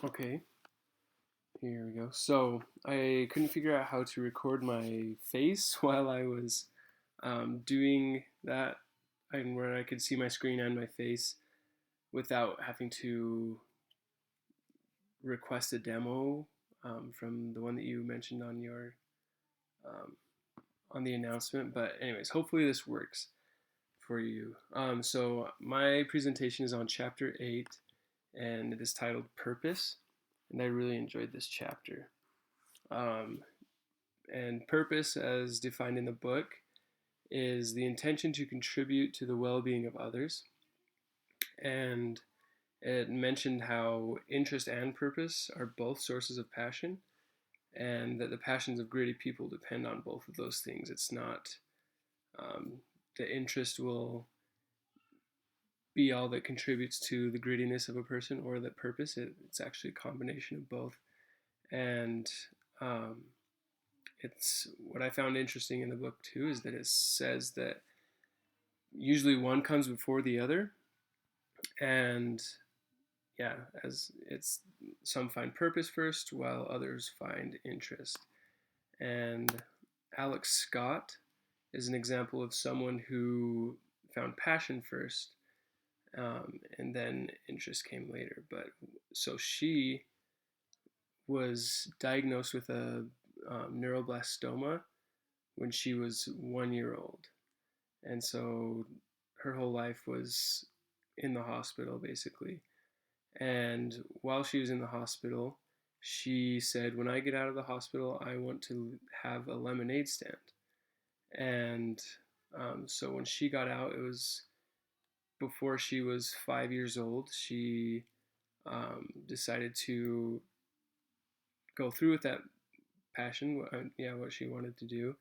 Okay, here we go. So I couldn't figure out how to record my face while I was doing that, and where I could see my screen and my face without having to request a demo from the one that you mentioned um, on the announcement. But anyways, hopefully this works for you. So my presentation is on chapter 8, and it is titled Purpose, and I really enjoyed this chapter. Um, and purpose, as defined in the book, is the intention to contribute to the well-being of others. And it mentioned how interest and purpose are both sources of passion, and that the passions of gritty people depend on both of those things. It's not um, the interest will be all that contributes to the grittiness of a person or the purpose. It's actually a combination of both. And um, it's what I found interesting in the book too is that it says that usually one comes before the other, and yeah, as it's some find purpose first while others find interest. And Alex Scott is an example of someone who found passion first, and then interest came later. But so she was diagnosed with a neuroblastoma when she was 1 year old, and so her whole life was in the hospital basically. And while she was in the hospital, she said, "When I get out of the hospital, I want to have a lemonade stand." And so when she got out, it was before she was 5 years old. She decided to go through with that passion, yeah, what she wanted to do.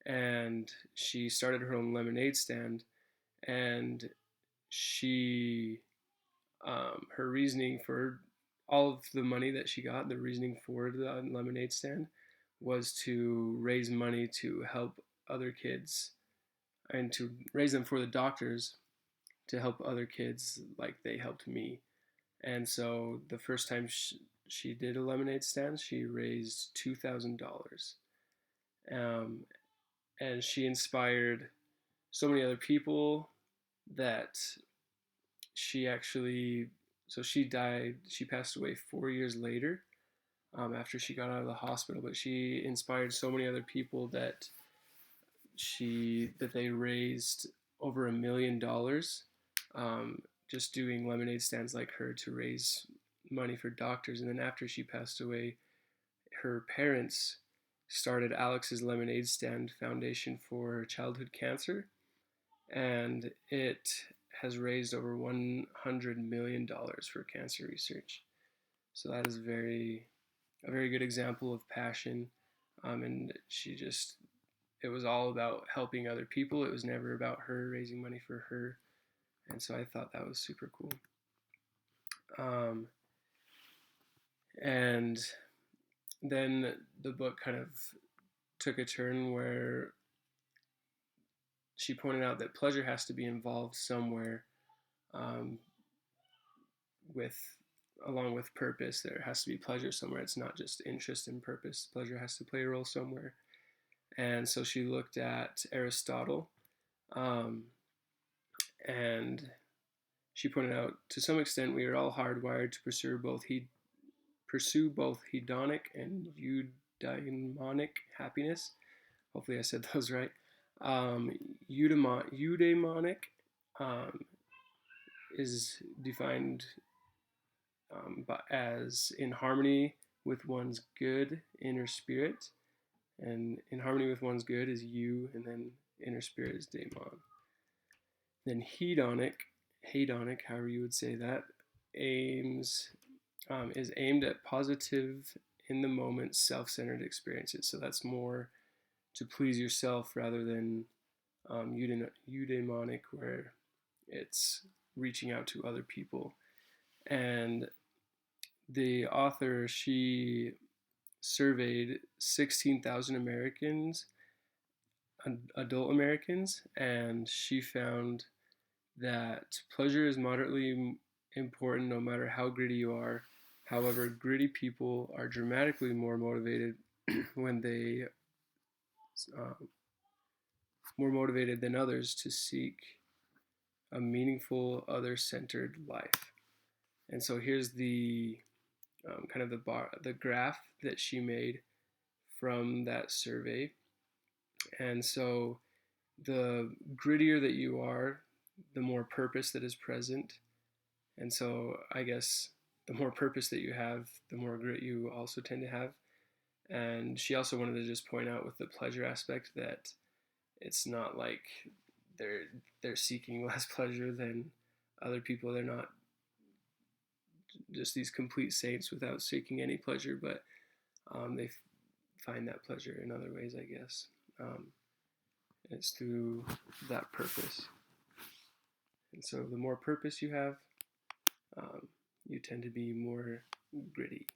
And she started her own lemonade stand. And she, her reasoning for all of the money that she got, the reasoning for the lemonade stand was to raise money to help other kids and to raise them for the doctors to help other kids like they helped me. And so the first time she did a lemonade stand, she raised $2,000. Um, and she inspired so many other people that she actually, so she died, she passed away 4 years later, after she got out of the hospital. But she inspired so many other people that they raised over $1 million, just doing lemonade stands like her to raise money for doctors. And then after she passed away, her parents started Alex's Lemonade Stand Foundation for Childhood Cancer, and it has raised over $100 million for cancer research. So that is a very good example of passion. And she just, it was all about helping other people. It was never about her raising money for her. And so I thought that was super cool. Um, and then the book kind of took a turn where she pointed out that pleasure has to be involved somewhere, um, with along with purpose. There has to be pleasure somewhere. It's not just interest and purpose. Pleasure has to play a role somewhere. And so she looked at Aristotle, um, and she pointed out, to some extent, we are all hardwired to pursue both hedonic and eudaimonic happiness. Hopefully, I said those right. Eudaimonic um, is defined as in harmony with one's good inner spirit, and in harmony with one's good is you, and then inner spirit is daemon. Then hedonic, however you would say that, aims is aimed at positive in the moment self-centered experiences. So that's more to please yourself rather than eudaimonic, where it's reaching out to other people. And the author, she surveyed 16,000 Americans, adult Americans, and she found that pleasure is moderately important no matter how gritty you are, However, gritty people are dramatically more motivated when they um, more motivated than others to seek a meaningful, other-centered life. And so here's the kind of the graph that she made from that survey. And so the grittier that you are, the more purpose that is present. And so I guess the more purpose that you have, the more grit you also tend to have. And she also wanted to just point out with the pleasure aspect that it's not like they're they're seeking less pleasure than other people. They're not just these complete saints without seeking any pleasure, but they find that pleasure in other ways, I guess. Um, it's through that purpose. And so the more purpose you have, um, you tend to be more gritty,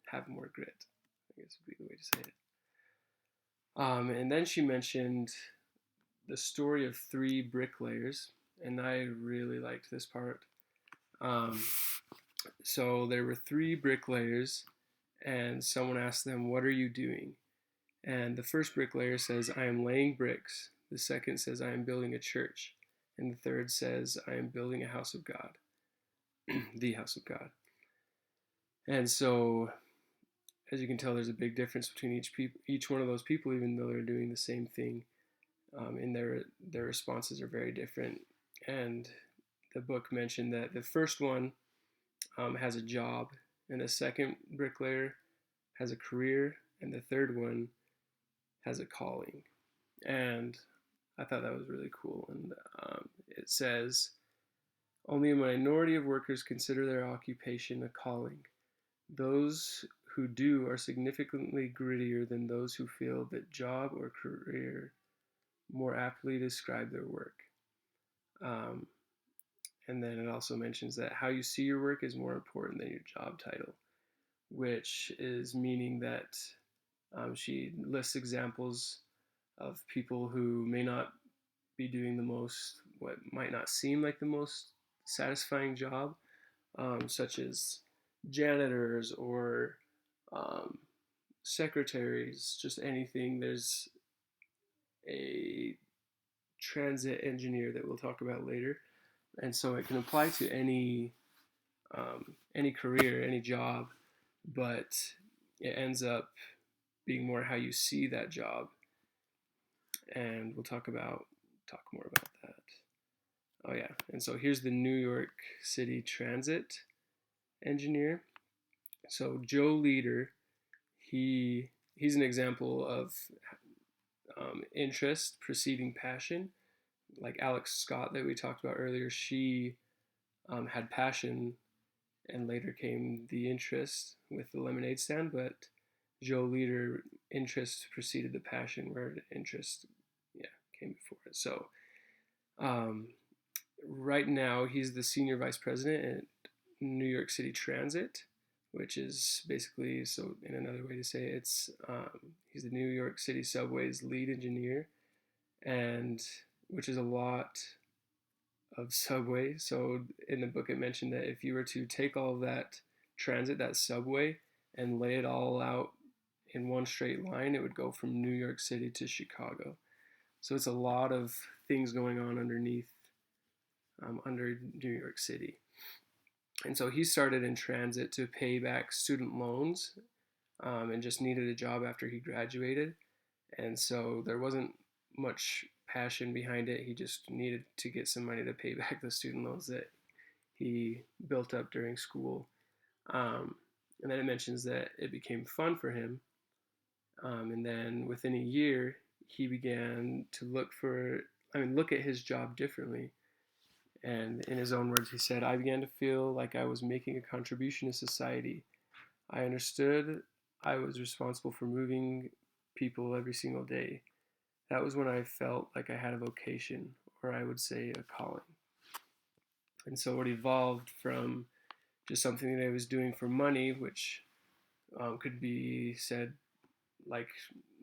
have more grit, I guess would be the way to say it. And then she mentioned the story of three bricklayers, and I really liked this part. Um, so there were three bricklayers, and someone asked them, "What are you doing?" And the first bricklayer says, "I am laying bricks." The second says, "I am building a church." And the third says, "I am building a house of God," the house of God. And so, as you can tell, there's a big difference between each one of those people, even though they're doing the same thing. And their responses are very different. And the book mentioned that the first one has a job, and the second bricklayer has a career, and the third one has a calling. And I thought that was really cool. And it says, only a minority of workers consider their occupation a calling. Those who do are significantly grittier than those who feel that job or career more aptly describe their work. Um, and then it also mentions that how you see your work is more important than your job title, which is meaning that she lists examples of people who may not be doing the most, what might not seem like the most satisfying job, such as janitors or um, secretaries, just anything. There's a transit engineer that we'll talk about later, and so it can apply to any career, any job, but it ends up being more how you see that job, and we'll talk more about that. Oh yeah, and so here's the New York City Transit engineer. So Joe Leader, he's an example of interest preceding passion. Like Alex Scott that we talked about earlier, she had passion and later came the interest with the lemonade stand, but Joe Leader, interest preceded the passion, where interest, yeah, came before it. So um, right now he's the senior vice president at New York City Transit, which is basically, so in another way to say it, it's he's the New York City Subway's lead engineer, and which is a lot of subway. So in the book it mentioned that if you were to take all of that transit, that subway, and lay it all out in one straight line, it would go from New York City to Chicago. So it's a lot of things going on underneath, under New York City. And so he started in transit to pay back student loans, and just needed a job after he graduated. And so there wasn't much passion behind it. He just needed to get some money to pay back the student loans that he built up during school. And then it mentions that it became fun for him. And then within a year, he began to look at his job differently. And in his own words, he said, "I began to feel like I was making a contribution to society. I understood I was responsible for moving people every single day. That was when I felt like I had a vocation, or I would say a calling." And so it evolved from just something that I was doing for money, which could be said like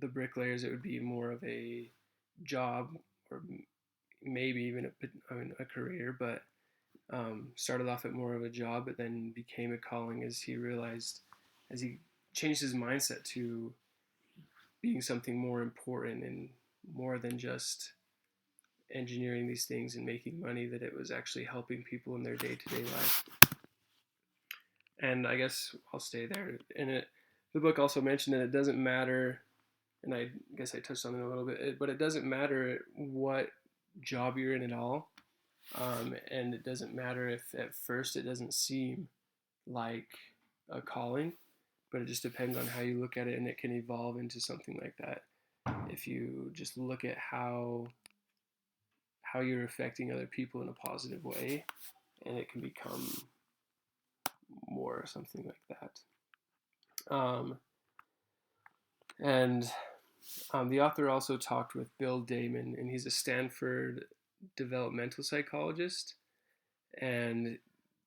the bricklayers, it would be more of a job or maybe even a career, but Started off at more of a job, but then became a calling as he realized, as he changed his mindset to being something more important and more than just engineering these things and making money, that it was actually helping people in their day-to-day life. And I guess I'll stay there. And the book also mentioned that it doesn't matter, and I guess I touched on it a little bit, but it doesn't matter what job you're in at all. And it doesn't matter if at first it doesn't seem like a calling, but it just depends on how you look at it, and it can evolve into something like that if you just look at how you're affecting other people in a positive way, and it can become more something like that. And the author also talked with Bill Damon, and he's a Stanford developmental psychologist. And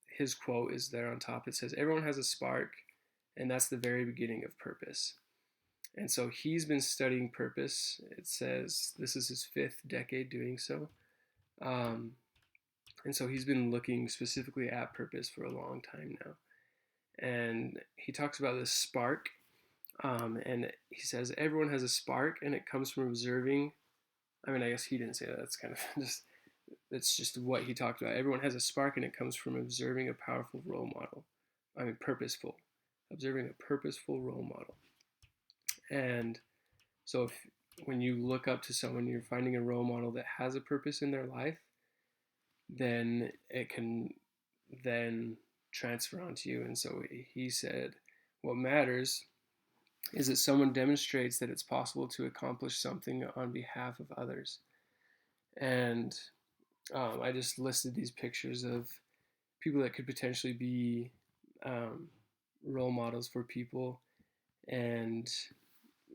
his quote is there on top. It says, "Everyone has a spark, and that's the very beginning of purpose." And so he's been studying purpose. It says this is his 5th decade doing so. Um, and so he's been looking specifically at purpose for a long time now. And he talks about this spark. And he says everyone has a spark, and it comes from observing. I mean, I guess he didn't say that. That's kind of just, that's just what he talked about. Everyone has a spark, and it comes from observing a powerful role model. I mean, purposeful. Observing a purposeful role model. And so when you look up to someone, you're finding a role model that has a purpose in their life, then it can then transfer onto you. And so he said, what matters is that someone demonstrates that it's possible to accomplish something on behalf of others. And I just listed these pictures of people that could potentially be role models for people. And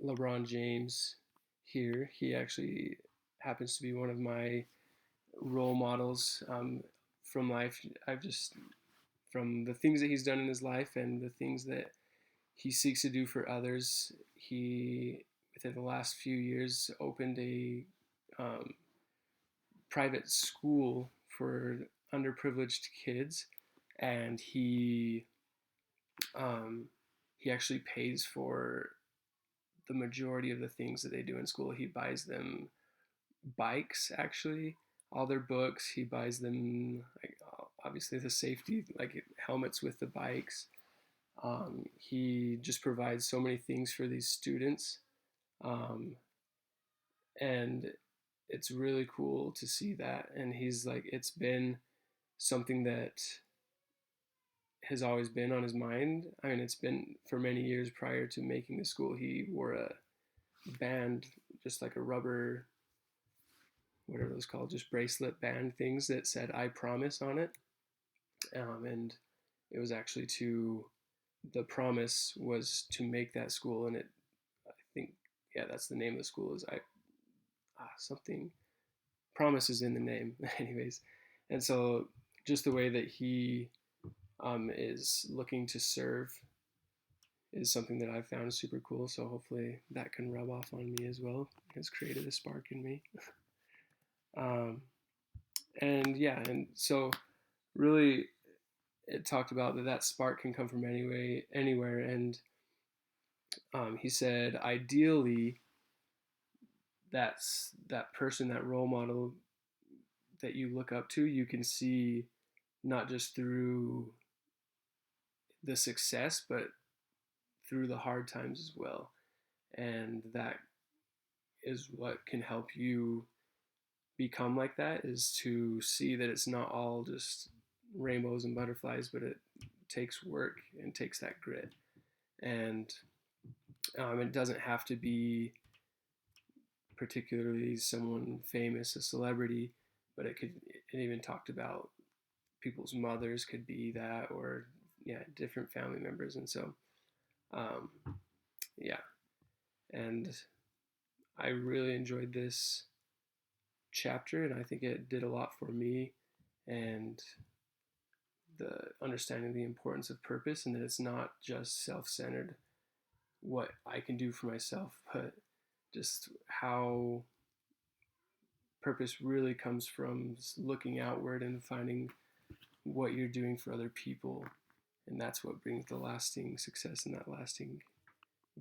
LeBron James here, he actually happens to be one of my role models from life. I've just, from the things that he's done in his life and the things that he seeks to do for others, he, within the last few years, opened a private school for underprivileged kids, and he actually pays for the majority of the things that they do in school. He buys them bikes, actually, all their books. He buys them, like, obviously the safety, like helmets with the bikes. He just provides so many things for these students, um, and it's really cool to see that. And he's like, it's been something that has always been on his mind. I mean, it's been for many years prior to making the school. He wore a band, just like a rubber, whatever it was called, just bracelet band things that said "I promise" on it. And it was actually the promise was to make that school, and I think, yeah, that's the name of the school, is something, promise is in the name. Anyways. And so just the way that he is looking to serve is something that I've found super cool. So hopefully that can rub off on me as well. It has created a spark in me. um, and yeah, and so really it talked about that spark can come from anywhere. And he said ideally that's that person, that role model that you look up to, you can see not just through the success, but through the hard times as well. And that is what can help you become like that, is to see that it's not all just rainbows and butterflies, but it takes work and takes that grit. And it doesn't have to be particularly someone famous, a celebrity, but it even talked about people's mothers could be that, or yeah, different family members. And so um, yeah, and I really enjoyed this chapter, and I think it did a lot for me, and the understanding the importance of purpose, and that it's not just self-centered, what I can do for myself, but just how purpose really comes from looking outward and finding what you're doing for other people, and that's what brings the lasting success and that lasting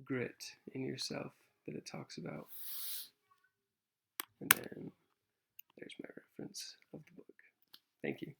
grit in yourself that it talks about. And then there's my reference of the book. Thank you.